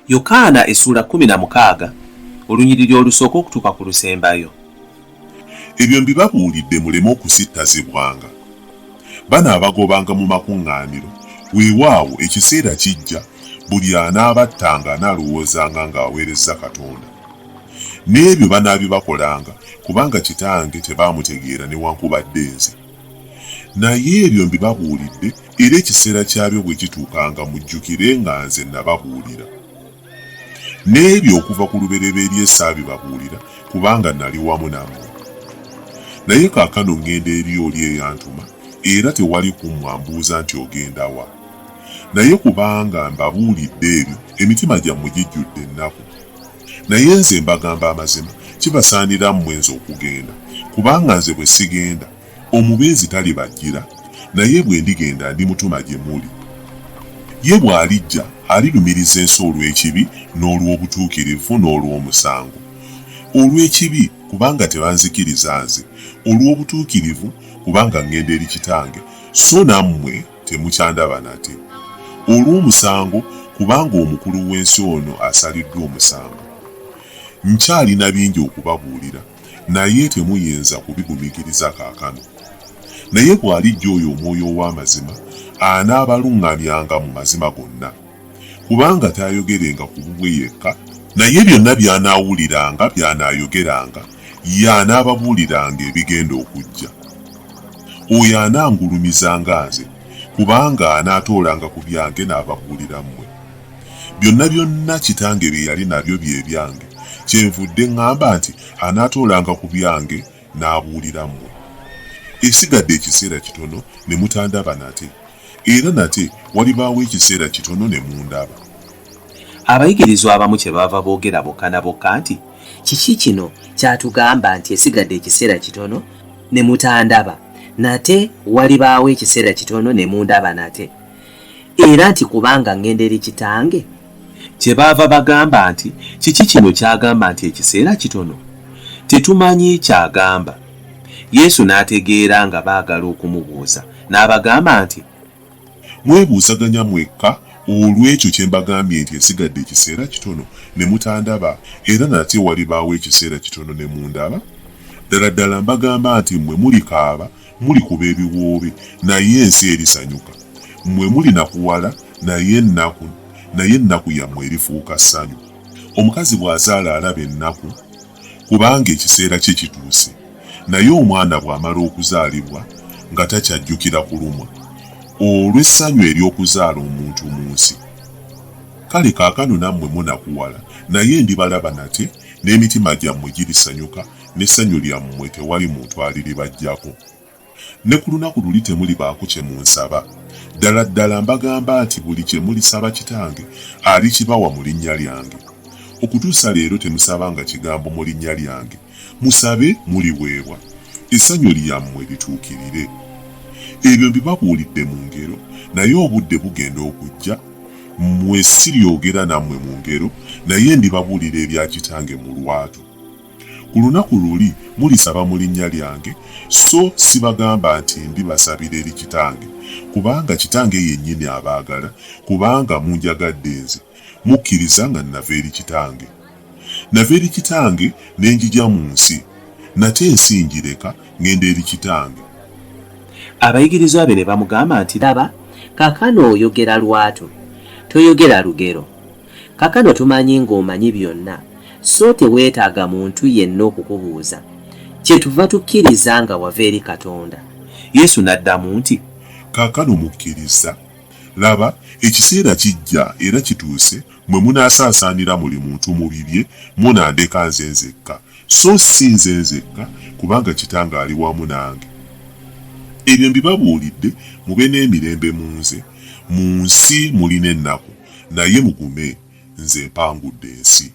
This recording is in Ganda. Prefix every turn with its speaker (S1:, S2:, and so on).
S1: Yokaana essula 16 olunyiriri olusooka okutuuka ku lusembayo.
S2: Ebyo mbibabuulidde muleme okusittazibwanga. Bano abagobanga mu makuŋŋaaniro, weewaawo ekiseera kijja buli anaabattanga analowoozanga ng'aweerezza Katonda. N'ebyo banaabibakolanga kubanga Kitange tebaamutegeera newankubadde nze. Naye ebyo mbibabuulidde era ekiseera kyabyo bwe kituukanga mujjukire nga nze nababuulira. N'ebyo okuva ku lubereberye saabibabuulira kubanga nali wamu nammwe. Naye kaakano ŋŋenda eri oli eyantuma era tewali kummwambuuza nti ogenda wa. Naye kubanga mbabuulidde ebyo emitima gyammwe gijjudde ennaku. Naye nze mbagamba amazima kibasaanira mmwe nze okugenda, kubanga nze bwe sigenda omubeezi talibajjira, naye bwe ndigenda ndimutuma gye muli. Ye bw'alijja alirumiriza ensi olw'ekibi n'olw'obutuukirivu n'olw'omusango. Olw'ekibi kubanga tebanzikiriza nze, olw'obutuukirivu kubanga ŋŋenda eri Kitange so nammwe temukyandaba nate, olw'omusango kubanga omukulu w'ensi ono asaliddwa omusango. Nkyalina bingi okubabuulira naye temuyinza kubigumikiriza kaakano. Naye bw'alijja oyo Omwoyo ow'amazima anaabaluŋŋamyanga mu mazima gonna, kubanga taayogerenga ku bubwe yekka, naye byonna by'anaawuliranga by'anaayogeranga ye anaababuuliranga ebigenda okujja. Oyo anaangulumizanga nze kubanga anaatoolanga ku byange n'ababuulira mmwe. Byonna byonna Kitange bye yali nabyo bye byange, kyenvudde ŋŋamba nti anaatoolanga ku byange n'abuulira mmwe. Esigadde ekiseera kitono ne mutandaba nate, era nate walibaawo ekiseera kitono ne mundaba.
S1: Abayigirizwa abamu kyebaava boogera bokka na bokka nti,
S3: kiki kino kyatugamba nti esigadde ekiseera kitono ne mutandaba, nate walibaawo ekiseera kitono ne mundaba nate, era nti kubanga ŋŋenda eri Kitange?
S1: Kyebaava bagamba nti kiki kino kyagamba nti ekiseera kitono? Tetumanyi kyagamba. Yesu n'ategeera nga baagala okumubuuza, n'abagamba nti,
S2: mwebuuzaganya mwekka olw'ekyo kye mbagambye nti esigadde ekiseera kitono ne mutandaba, era nate walibaawo ekiseera kitono ne mundaba. Ddala ddala mbagamba nti mmwe mulikaaba, mulikuba ebiwoobe, naye ensi erisanyuka. Mmwe mulinakuwala, naye ennaku yammwe erifuuka ssanyu. Omukazi bw'azaala alaba ennaku, kubanga ekiseera kye kituuse. Naye omwana bw'amala okuzaalibwa nga takyajjukira kulumwa, olw'essanyu ery'okuzaala omuntu mu nsi. Kale kaakano nammwe munakuwala, naye ndibalaba nate n'emitima gyammwe girisanyuka, n'essanyu lyammwe tewali muntu aliribajjako. Ne ku lunaku luli temulibaako kye munsaba. Ddala ddala mbagamba nti buli kye mulisaba Kitange alikibawa mu linnya lyange. Okutuusa leero temusabanga kigambo mu linnya lyange. Musabe muliweebwa, essanyu lyammwe lituukirire. Ebyo mbibabuulidde mu ngero, naye obudde bugenda okujja mmwe siryogera nammwe mu ngero, naye ndibabuulira ebya Kitange mu lwatu. Ku lunaku luli mulisaba mu linnya lyange, so sibagamba nti ndibasabira eri Kitange, kubanga Kitange yennyini abaagala, kubanga munjagadde nze, mukkiriza nga nava eri Kitange. Nava eri Kitange ne njija mu nsi, nate ensi njireka ŋŋenda eri Kitange.
S1: Abayigirizwa be ne bamugamba nti,
S3: laba, kaakano oyogera lwatu, toyogera lugero. Kaakano tumanyi ng'omanyi byonna, so teweetaaga muntu yenna okukubuuza. Kyetuva tukkiriza nga wava eri Katonda.
S1: Yesu n'addamu nti,
S2: kaakano mukkiriza. Laba, ekiseera kijja era kituuse mwe munaasaasaanira buli muntu mu bibye, munandeka nze nzekka, so si nze nzekka kubanga Kitange ali wamu nange. Ebyo mbibabuulidde mube n'emirembe mu nze. Mu nsi mulina ennaku, naye mugume, nze mpangudde ensi.